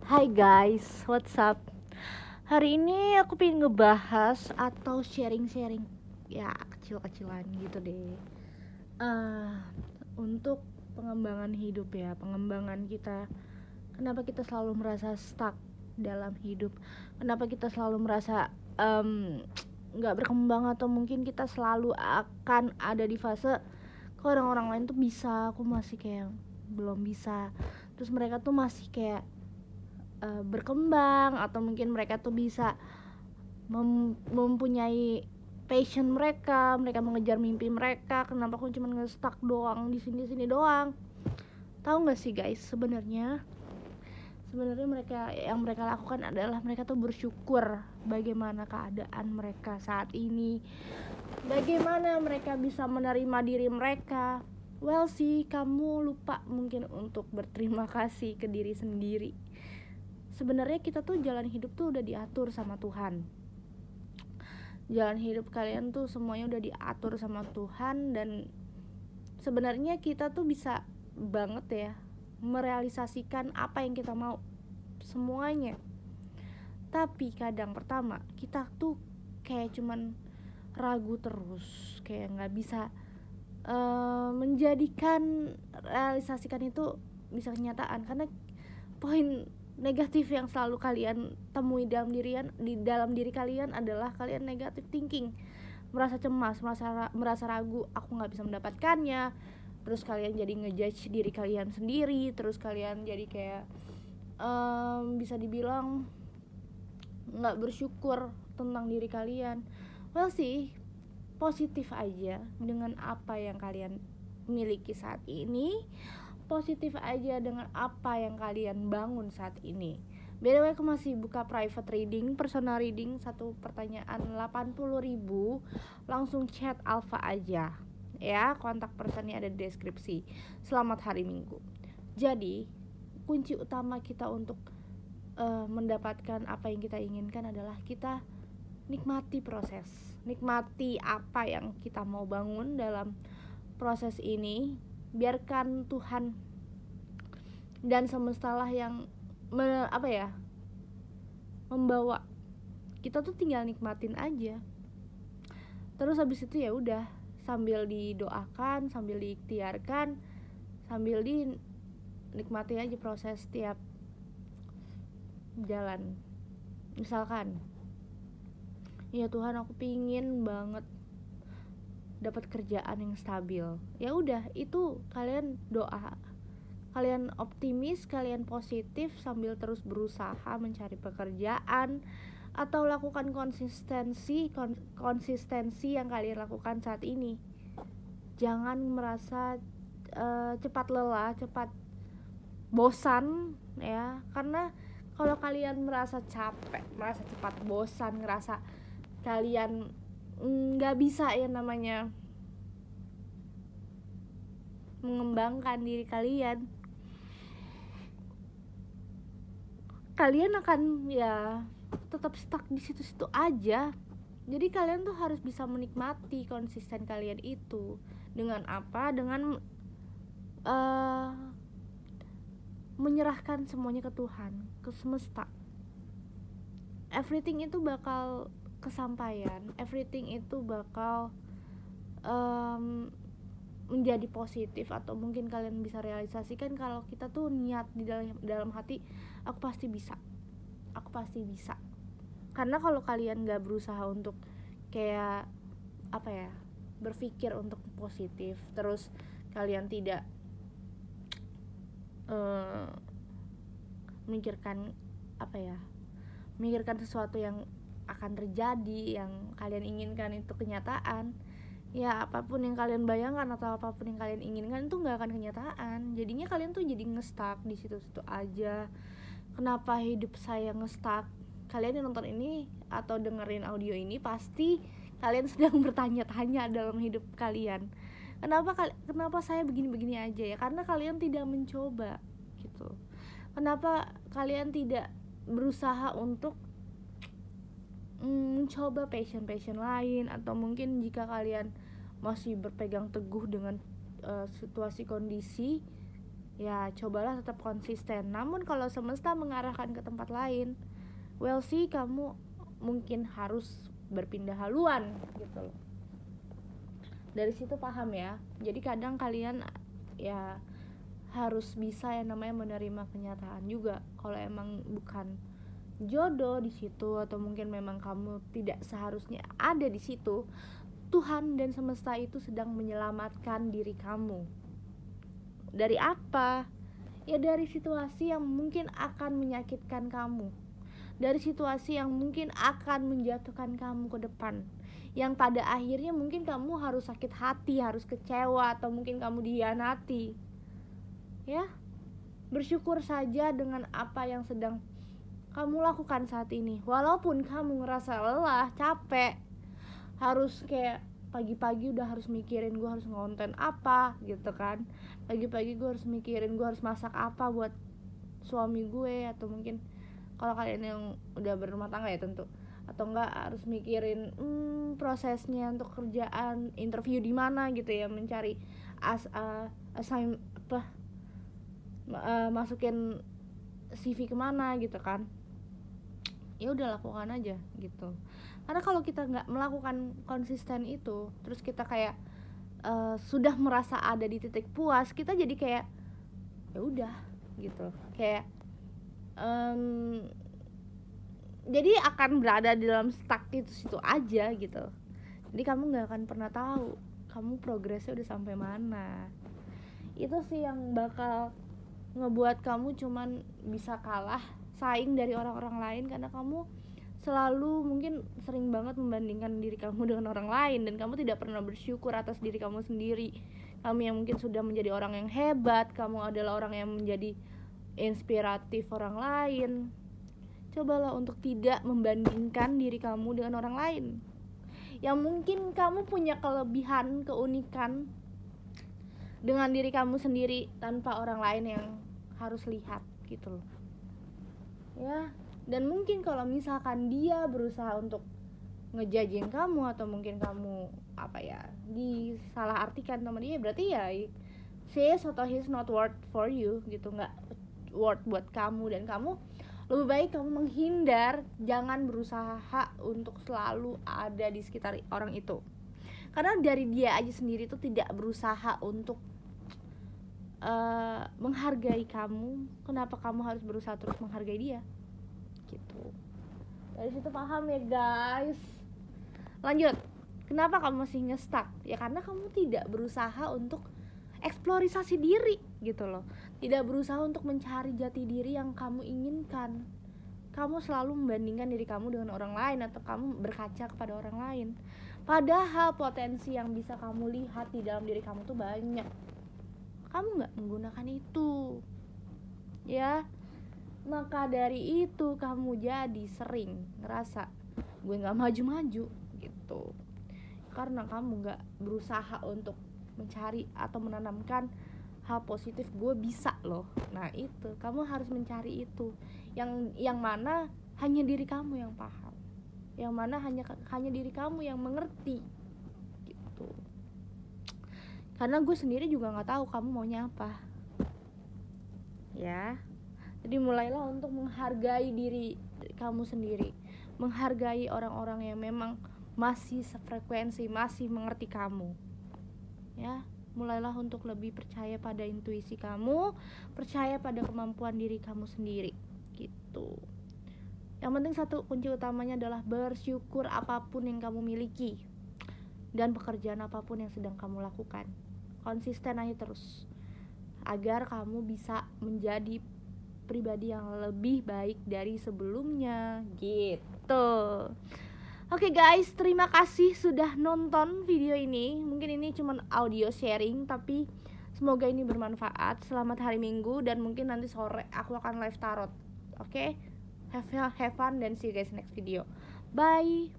Hai guys, what's up? Hari ini aku pengen ngebahas atau sharing-sharing ya kecil-kecilan gitu deh. eh untuk pengembangan hidup ya, pengembangan kita. Kenapa kita selalu merasa stuck dalam hidup? Kenapa kita selalu merasa nggak berkembang atau mungkin kita selalu akan ada di fase kok orang-orang lain tuh bisa, aku masih kayak belum bisa. Terus mereka tuh masih kayak berkembang atau mungkin mereka tuh bisa mempunyai passion mereka mengejar mimpi mereka. Kenapa aku cuma nge-stuck doang di sini doang? Tahu nggak sih guys, sebenarnya mereka yang mereka lakukan adalah mereka tuh bersyukur bagaimana keadaan mereka saat ini, bagaimana mereka bisa menerima diri mereka. Well sih, kamu lupa mungkin untuk berterima kasih ke diri sendiri. Sebenarnya kita tuh jalan hidup tuh udah diatur sama Tuhan. Jalan hidup kalian tuh semuanya udah diatur sama Tuhan, dan sebenarnya kita tuh bisa banget ya merealisasikan apa yang kita mau semuanya. Tapi kadang pertama kita tuh kayak cuman ragu terus, kayak nggak bisa menjadikan realisasikan itu bisa kenyataan, karena poin negatif yang selalu kalian temui di dalam diri kalian adalah kalian negatif thinking, merasa cemas, merasa ragu, aku nggak bisa mendapatkannya. Terus kalian jadi ngejudge diri kalian sendiri, terus kalian jadi kayak bisa dibilang nggak bersyukur tentang diri kalian. Well sih, positif aja dengan apa yang kalian miliki saat ini, positif aja dengan apa yang kalian bangun saat ini. By the way, aku masih buka private reading, personal reading, satu pertanyaan 80.000. Langsung chat Alpha aja ya, kontak personnya ada di deskripsi. Selamat hari Minggu. Jadi kunci utama kita untuk mendapatkan apa yang kita inginkan adalah kita nikmati proses, nikmati apa yang kita mau bangun dalam proses ini. Biarkan Tuhan dan semestalah yang membawa. Kita tuh tinggal nikmatin aja. Terus habis itu ya udah, sambil didoakan, sambil diikhtiarkan, sambil dinikmati aja proses tiap jalan. Misalkan, ya Tuhan, aku pingin banget dapat kerjaan yang stabil. Ya udah, itu kalian doa, kalian optimis, kalian positif sambil terus berusaha mencari pekerjaan, atau lakukan konsistensi yang kalian lakukan saat ini. Jangan merasa cepat lelah, cepat bosan ya, karena kalau kalian merasa capek, merasa cepat bosan, ngerasa kalian nggak bisa ya namanya mengembangkan diri kalian, kalian akan ya tetap stuck di situ-situ aja. Jadi kalian tuh harus bisa menikmati konsisten kalian itu. Dengan apa? Dengan menyerahkan semuanya ke Tuhan, ke semesta. Everything itu bakal kesampaian, everything itu bakal menjadi positif, atau mungkin kalian bisa realisasikan kalau kita tuh niat di dalam hati, aku pasti bisa. Karena kalau kalian nggak berusaha untuk kayak berpikir untuk positif, terus kalian tidak memikirkan sesuatu yang akan terjadi, yang kalian inginkan itu kenyataan, ya apapun yang kalian bayangkan atau apapun yang kalian inginkan itu nggak akan kenyataan. Jadinya kalian tuh jadi nge-stuck di situ-situ aja. Kenapa hidup saya nge-stuck? Kalian yang nonton ini atau dengerin audio ini pasti kalian sedang bertanya-tanya dalam hidup kalian, kenapa saya begini-begini aja ya? Karena kalian tidak mencoba gitu. Kenapa kalian tidak berusaha untuk mencoba passion lain, atau mungkin jika kalian masih berpegang teguh dengan situasi kondisi, ya cobalah tetap konsisten. Namun kalau semesta mengarahkan ke tempat lain, well sih kamu mungkin harus berpindah haluan gitu loh. Dari situ paham ya. Jadi kadang kalian ya harus bisa yang namanya menerima kenyataan juga. Kalau emang bukan jodoh di situ, atau mungkin memang kamu tidak seharusnya ada di situ, Tuhan dan semesta itu sedang menyelamatkan diri kamu. Dari apa? Ya dari situasi yang mungkin akan menyakitkan kamu, dari situasi yang mungkin akan menjatuhkan kamu ke depan, yang pada akhirnya mungkin kamu harus sakit hati, harus kecewa, atau mungkin kamu dihianati. Ya, bersyukur saja dengan apa yang sedang kamu lakukan saat ini. Walaupun kamu ngerasa lelah, capek, harus kayak pagi-pagi udah harus mikirin gue harus ngonten apa gitu kan, pagi-pagi gue harus mikirin gue harus masak apa buat suami gue, atau mungkin kalau kalian yang udah berumah tangga ya tentu, atau enggak harus mikirin prosesnya untuk kerjaan, interview di mana gitu ya, mencari masukin CV kemana gitu kan. Ya udah lakukan aja gitu. Karena kalau kita nggak melakukan konsisten itu, terus kita kayak sudah merasa ada di titik puas, kita jadi kayak ya udah gitu, kayak jadi akan berada di dalam stuck itu situ aja gitu. Jadi kamu nggak akan pernah tahu kamu progresnya udah sampai mana. Itu sih yang bakal ngebuat kamu cuman bisa kalah saing dari orang-orang lain, karena kamu selalu mungkin sering banget membandingkan diri kamu dengan orang lain, dan kamu tidak pernah bersyukur atas diri kamu sendiri. Kamu yang mungkin sudah menjadi orang yang hebat, kamu adalah orang yang menjadi inspiratif orang lain. Cobalah untuk tidak membandingkan diri kamu dengan orang lain, yang mungkin kamu punya kelebihan, keunikan dengan diri kamu sendiri tanpa orang lain yang harus lihat gitu loh ya. Dan mungkin kalau misalkan dia berusaha untuk ngejajing kamu, atau mungkin kamu apa ya, disalah artikan sama dia, berarti ya she is atau he's not worth for you gitu, nggak worth buat kamu. Dan kamu lebih baik kamu menghindar, jangan berusaha untuk selalu ada di sekitar orang itu, karena dari dia aja sendiri tuh tidak berusaha untuk menghargai kamu. Kenapa kamu harus berusaha terus menghargai dia gitu. Dari situ paham ya guys. Lanjut, kenapa kamu masih nge-stuck? Ya karena kamu tidak berusaha untuk eksplorisasi diri gitu loh, tidak berusaha untuk mencari jati diri yang kamu inginkan. Kamu selalu membandingkan diri kamu dengan orang lain, atau kamu berkaca kepada orang lain, padahal potensi yang bisa kamu lihat di dalam diri kamu tuh banyak. Kamu nggak menggunakan itu ya. Maka dari itu kamu jadi sering ngerasa gue nggak maju-maju gitu, karena kamu nggak berusaha untuk mencari atau menanamkan hal positif, gue bisa loh. Nah itu kamu harus mencari itu, yang mana hanya diri kamu yang paham, yang mana hanya diri kamu yang mengerti gitu. Karena gue sendiri juga nggak tahu kamu maunya apa ya. Jadi mulailah untuk menghargai diri kamu sendiri, menghargai orang-orang yang memang masih sefrekuensi, masih mengerti kamu ya. Mulailah untuk lebih percaya pada intuisi kamu, percaya pada kemampuan diri kamu sendiri gitu. Yang penting satu, kunci utamanya adalah bersyukur apapun yang kamu miliki dan pekerjaan apapun yang sedang kamu lakukan. Konsisten aja terus agar kamu bisa menjadi pribadi yang lebih baik dari sebelumnya gitu. Oke guys, terima kasih sudah nonton video ini. Mungkin ini cuma audio sharing, tapi semoga ini bermanfaat. Selamat hari Minggu, dan mungkin nanti sore aku akan live tarot. Oke, have fun dan see you guys next video. Bye.